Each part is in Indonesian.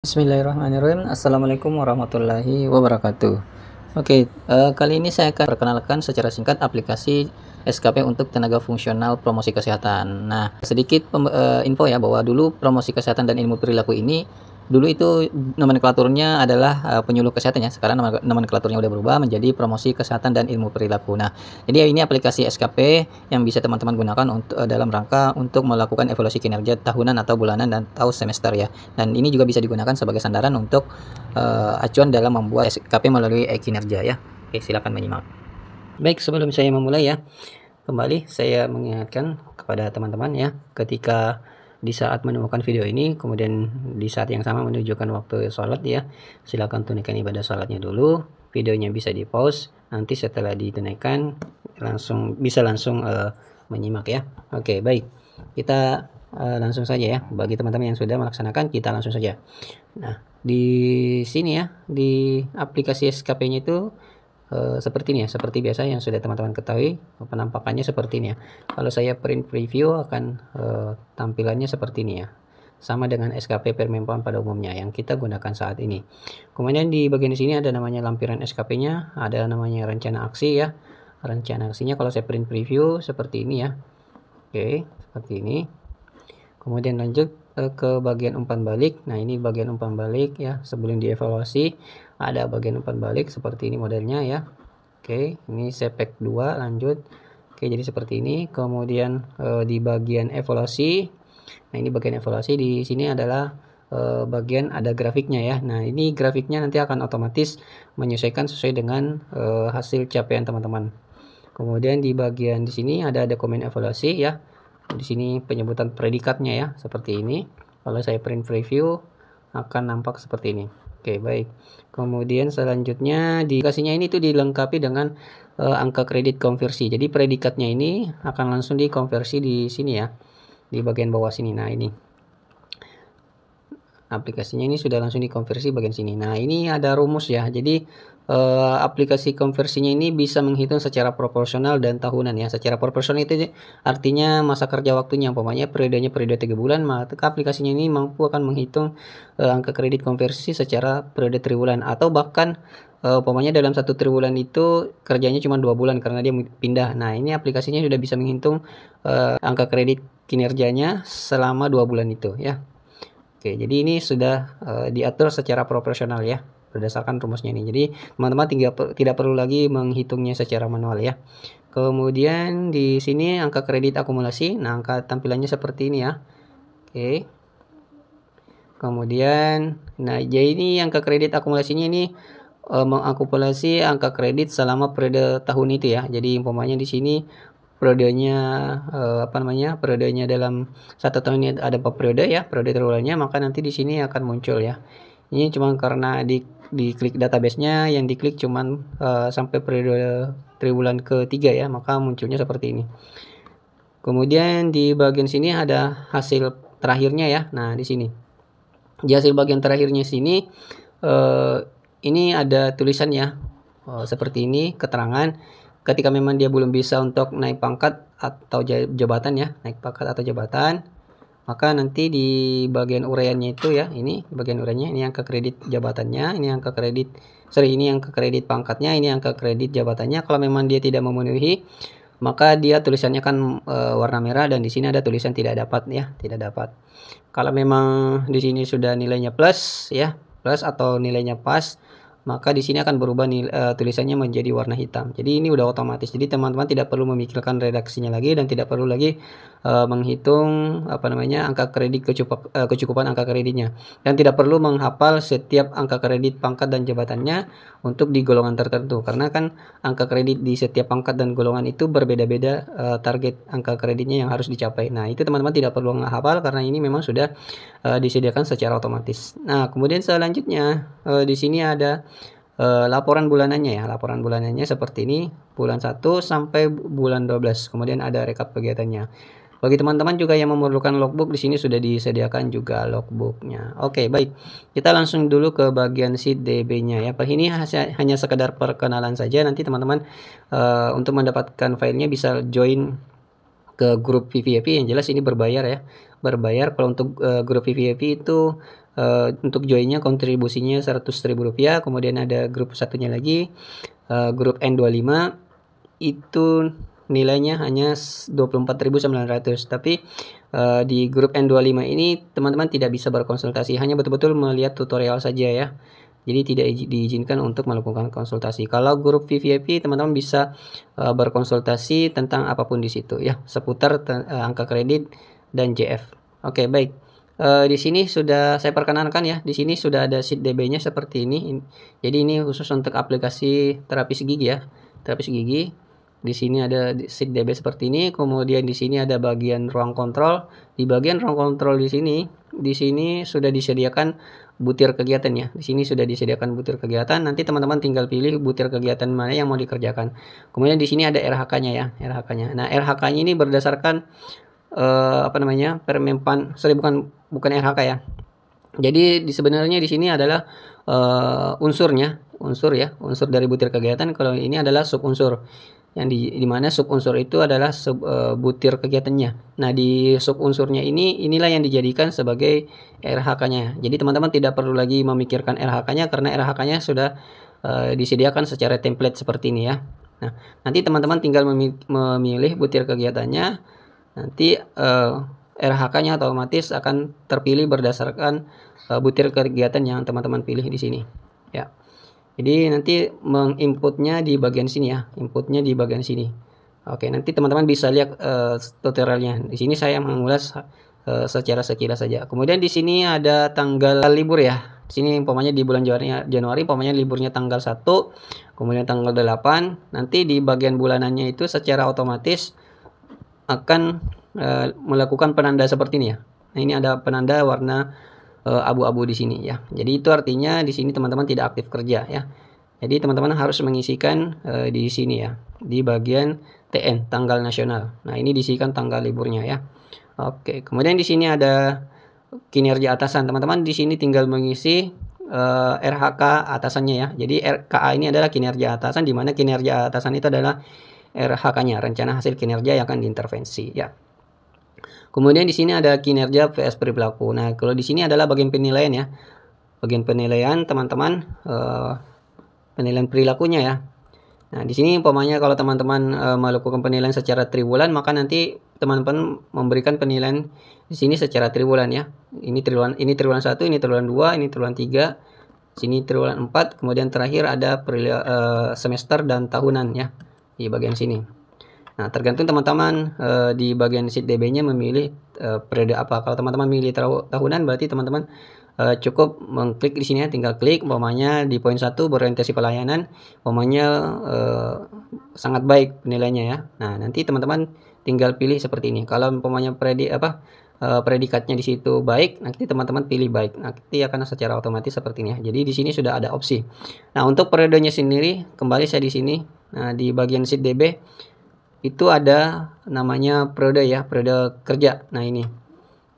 Bismillahirrahmanirrahim. Assalamualaikum warahmatullahi wabarakatuh. Oke, kali ini saya akan perkenalkan secara singkat aplikasi SKP untuk tenaga fungsional promosi kesehatan. Nah, sedikit info ya, bahwa dulu promosi kesehatan dan ilmu perilaku ini dulu itu nomenklaturnya adalah penyuluh kesehatan ya. Sekarang nomenklaturnya udah berubah menjadi promosi kesehatan dan ilmu perilaku. Nah, jadi ini aplikasi SKP yang bisa teman-teman gunakan untuk dalam rangka untuk melakukan evaluasi kinerja tahunan atau bulanan dan atau semester ya. Dan ini juga bisa digunakan sebagai sandaran untuk acuan dalam membuat SKP melalui kinerja ya. Oke, silakan menyimak. Baik, sebelum saya memulai ya, kembali saya mengingatkan kepada teman-teman ya, ketika di saat menemukan video ini, kemudian di saat yang sama menunjukkan waktu sholat ya, silakan tunaikan ibadah sholatnya dulu, videonya bisa di pause, nanti setelah ditunaikan bisa langsung menyimak ya. Oke, baik, kita langsung saja ya. Bagi teman-teman yang sudah melaksanakan, kita langsung saja. Nah, di sini ya, di aplikasi SKP-nya itu seperti ini ya, seperti biasa yang sudah teman-teman ketahui, penampakannya seperti ini ya. Kalau saya print preview akan tampilannya seperti ini ya, sama dengan SKP Permenpan pada umumnya yang kita gunakan saat ini. Kemudian di bagian sini ada namanya lampiran SKP-nya, ada namanya rencana aksi ya. Rencana aksinya kalau saya print preview seperti ini ya. Oke, seperti ini. Kemudian lanjut ke bagian umpan balik. Nah, ini bagian umpan balik ya, sebelum dievaluasi ada bagian umpan balik seperti ini modelnya ya. Oke, ini sepek 2 lanjut. Oke, jadi seperti ini. Kemudian di bagian evaluasi, nah ini bagian evaluasi, di sini adalah bagian ada grafiknya ya. Nah, ini grafiknya nanti akan otomatis menyesuaikan sesuai dengan hasil capaian teman-teman. Kemudian di bagian di sini ada dokumen evaluasi ya. Di sini penyebutan predikatnya ya, seperti ini. Kalau saya print preview akan nampak seperti ini. Oke, baik. Kemudian selanjutnya di aplikasinya ini tuh dilengkapi dengan angka kredit konversi. Jadi predikatnya ini akan langsung dikonversi di sini ya, di bagian bawah sini. Nah, ini aplikasinya ini sudah langsung dikonversi bagian sini. Nah, ini ada rumus ya. Jadi aplikasi konversinya ini bisa menghitung secara proporsional dan tahunan ya. Secara proporsional itu artinya masa kerja waktunya, umpamanya periodenya periode 3 bulan, maka aplikasinya ini mampu akan menghitung angka kredit konversi secara periode triwulan, atau bahkan umpamanya dalam satu triwulan itu kerjanya cuma 2 bulan karena dia pindah. Nah, ini aplikasinya sudah bisa menghitung angka kredit kinerjanya selama 2 bulan itu ya. Oke, jadi ini sudah diatur secara proporsional ya, berdasarkan rumusnya ini. Jadi teman-teman tidak perlu lagi menghitungnya secara manual ya. Kemudian di sini angka kredit akumulasi. Nah, angka tampilannya seperti ini ya. Oke. Kemudian, nah jadi ini angka kredit akumulasinya ini mengakumulasi angka kredit selama periode tahun itu ya. Jadi umpamanya di sini periodenya periodenya dalam 1 tahun ini ada 4 periode ya, periode triwulannya, maka nanti di sini akan muncul ya. Ini cuma karena diklik database-nya, yang diklik cuman sampai periode triwulan ketiga ya, maka munculnya seperti ini. Kemudian di bagian sini ada hasil terakhirnya ya. Nah, di sini di hasil bagian terakhirnya sini ini ada tulisan ya, seperti ini keterangan. Ketika memang dia belum bisa untuk naik pangkat atau jabatan ya, naik pangkat atau jabatan, maka nanti di bagian uraiannya itu ya, ini bagian uraiannya, ini angka kredit jabatannya, ini angka kredit ini angka kredit pangkatnya, ini angka kredit jabatannya. Kalau memang dia tidak memenuhi, maka dia tulisannya kan warna merah, dan di sini ada tulisan tidak dapat ya, tidak dapat. Kalau memang di sini sudah nilainya plus ya, plus atau nilainya pas, maka di sini akan berubah tulisannya menjadi warna hitam. Jadi ini udah otomatis. Jadi teman-teman tidak perlu memikirkan redaksinya lagi, dan tidak perlu lagi menghitung angka kredit kecukupan angka kreditnya, dan tidak perlu menghafal setiap angka kredit pangkat dan jabatannya untuk di golongan tertentu, karena kan angka kredit di setiap pangkat dan golongan itu berbeda-beda target angka kreditnya yang harus dicapai. Nah, itu teman-teman tidak perlu menghafal karena ini memang sudah disediakan secara otomatis. Nah, kemudian selanjutnya di sini ada laporan bulanannya ya. Laporan bulanannya seperti ini, bulan 1 sampai bulan 12. Kemudian ada rekap kegiatannya. Bagi teman-teman juga yang memerlukan logbook, di sini sudah disediakan juga logbooknya. Oke, baik. Kita langsung dulu ke bagian sheet DB-nya ya. Ini hanya sekedar perkenalan saja. Nanti teman-teman untuk mendapatkan filenya bisa join ke grup VVIP. Yang jelas ini berbayar ya. Berbayar. Kalau untuk grup VVIP itu Untuk joinnya kontribusinya Rp100.000, kemudian ada grup satunya lagi, grup N25 itu nilainya hanya 24.900. Tapi di grup N25 ini teman-teman tidak bisa berkonsultasi, hanya betul-betul melihat tutorial saja ya. Jadi tidak diizinkan untuk melakukan konsultasi. Kalau grup VVIP teman-teman bisa berkonsultasi tentang apapun di situ ya, seputar angka kredit dan JF. Oke, baik. Di sini sudah saya perkenalkan ya. Di sini sudah ada sheet DB-nya seperti ini. Jadi ini khusus untuk aplikasi terapis gigi ya. Terapis gigi. Di sini ada sheet DB seperti ini. Kemudian di sini ada bagian ruang kontrol. Di bagian ruang kontrol di sini sudah disediakan butir kegiatan ya. Di sini sudah disediakan butir kegiatan. Nanti teman-teman tinggal pilih butir kegiatan mana yang mau dikerjakan. Kemudian di sini ada RHK-nya ya, RHK-nya. Nah, RHK-nya ini berdasarkan Permenpan, sorry, bukan RHK ya. Jadi sebenarnya di sini adalah unsur dari butir kegiatan. Kalau ini adalah sub unsur, yang di mana sub unsur itu adalah butir kegiatannya. Nah, di sub unsurnya inilah yang dijadikan sebagai RHK-nya. Jadi teman-teman tidak perlu lagi memikirkan RHK-nya karena RHK-nya sudah disediakan secara template seperti ini ya. Nah, nanti teman-teman tinggal memilih butir kegiatannya. Nanti RHK-nya otomatis akan terpilih berdasarkan butir kegiatan yang teman-teman pilih di sini ya. Jadi nanti menginputnya di bagian sini ya, inputnya di bagian sini. Oke, nanti teman-teman bisa lihat tutorialnya. Di sini saya mengulas secara sekilas saja. Kemudian di sini ada tanggal libur ya. Di sini umpamanya di bulan Januari umpamanya liburnya tanggal 1, kemudian tanggal 8. Nanti di bagian bulanannya itu secara otomatis akan melakukan penanda seperti ini ya. Nah, ini ada penanda warna abu-abu di sini ya. Jadi itu artinya di sini teman-teman tidak aktif kerja ya. Jadi teman-teman harus mengisikan di sini ya, di bagian TN, tanggal nasional. Nah, ini diisikan tanggal liburnya ya. Oke, kemudian di sini ada kinerja atasan. Teman-teman di sini tinggal mengisi RHK atasannya ya. Jadi RKA ini adalah kinerja atasan, di mana kinerja atasan itu adalah RHK-nya, rencana hasil kinerja yang akan diintervensi ya. Kemudian di sini ada kinerja vs perilaku. Nah, kalau di sini adalah bagian penilaian ya. Bagian penilaian teman-teman, penilaian perilakunya ya. Nah, di sini umpamanya kalau teman-teman melakukan penilaian secara triwulan, maka nanti teman-teman memberikan penilaian di sini secara triwulan ya. Ini triwulan 1, ini triwulan 2, ini triwulan 3, sini triwulan 4, kemudian terakhir ada semester dan tahunan ya di bagian sini. Nah, tergantung teman-teman di bagian sheet DB-nya memilih periode apa. Kalau teman-teman milih tahunan, berarti teman-teman cukup mengklik di sini ya, tinggal klik umpamanya di poin 1 berorientasi pelayanan, umpamanya sangat baik penilaiannya ya. Nah, nanti teman-teman tinggal pilih seperti ini. Kalau umpamanya predikatnya di situ baik, nanti teman-teman pilih baik. Nanti akan secara otomatis seperti ini ya. Jadi di sini sudah ada opsi. Nah, untuk periodenya sendiri, kembali saya di sini. Nah, di bagian sheet DB itu ada namanya periode ya, periode kerja. Nah, ini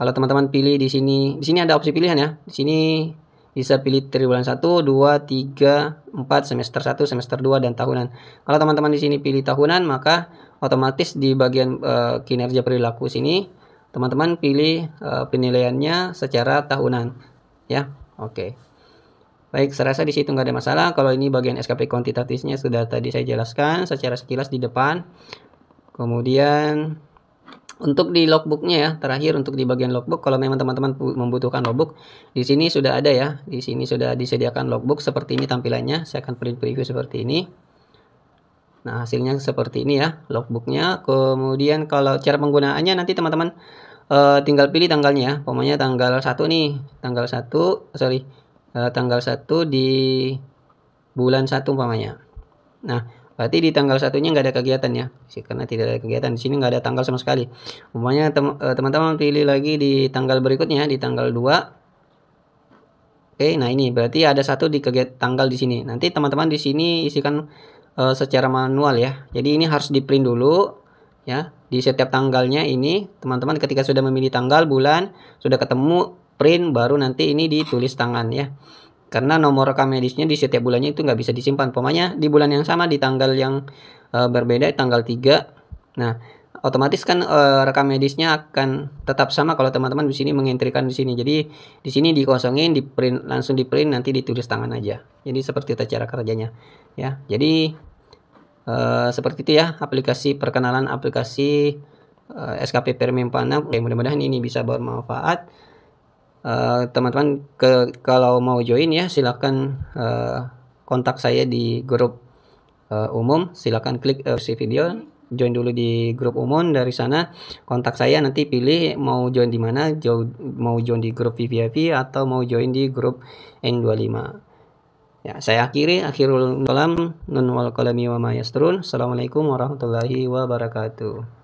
kalau teman-teman pilih di sini ada opsi pilihan ya. Di sini bisa pilih triwulan 1, 2, 3, 4, semester 1, semester 2 dan tahunan. Kalau teman-teman di sini pilih tahunan, maka otomatis di bagian kinerja perilaku sini teman-teman pilih penilaiannya secara tahunan ya. Oke. Baik, saya rasa di situ nggak ada masalah. Kalau ini bagian SKP kuantitatifnya sudah tadi saya jelaskan secara sekilas di depan. Kemudian untuk di logbooknya ya, terakhir untuk di bagian logbook, kalau memang teman-teman membutuhkan logbook, di sini sudah ada ya, di sini sudah disediakan logbook seperti ini tampilannya. Saya akan preview seperti ini. Nah, hasilnya seperti ini ya, logbooknya. Kemudian kalau cara penggunaannya nanti teman-teman tinggal pilih tanggalnya ya, pokoknya tanggal 1 nih, tanggal 1 di bulan 1 umpamanya. Nah, berarti di tanggal 1-nya nggak ada kegiatan ya, karena tidak ada kegiatan di sini, nggak ada tanggal sama sekali. Umpamanya teman-teman pilih lagi di tanggal berikutnya, di tanggal 2. Oke, nah ini berarti ada satu di tanggal di sini. Nanti teman-teman di sini isikan secara manual ya. Jadi ini harus di print dulu ya. Di setiap tanggalnya ini teman-teman ketika sudah memilih tanggal, bulan, sudah ketemu, print, baru nanti ini ditulis tangan ya. Karena nomor rekam medisnya di setiap bulannya itu nggak bisa disimpan. Pokoknya di bulan yang sama, di tanggal yang berbeda, tanggal 3. Nah, otomatis kan rekam medisnya akan tetap sama kalau teman-teman di sini mengentrikan di sini. Jadi di sini dikosongin, di print, langsung di print, nanti ditulis tangan aja. Jadi seperti itu cara kerjanya ya. Jadi seperti itu ya aplikasi perkenalan aplikasi SKP Permempana. Mudah-mudahan ini bisa bermanfaat. Teman-teman kalau mau join ya silahkan kontak saya di grup umum. Silahkan klik si video, join dulu di grup umum. Dari sana kontak saya, nanti pilih mau join di mana, mau join di grup VVIP atau mau join di grup N25 ya. Saya akhirul kalam, nun wal qalami wa ma yasturun. Assalamualaikum warahmatullahi wabarakatuh.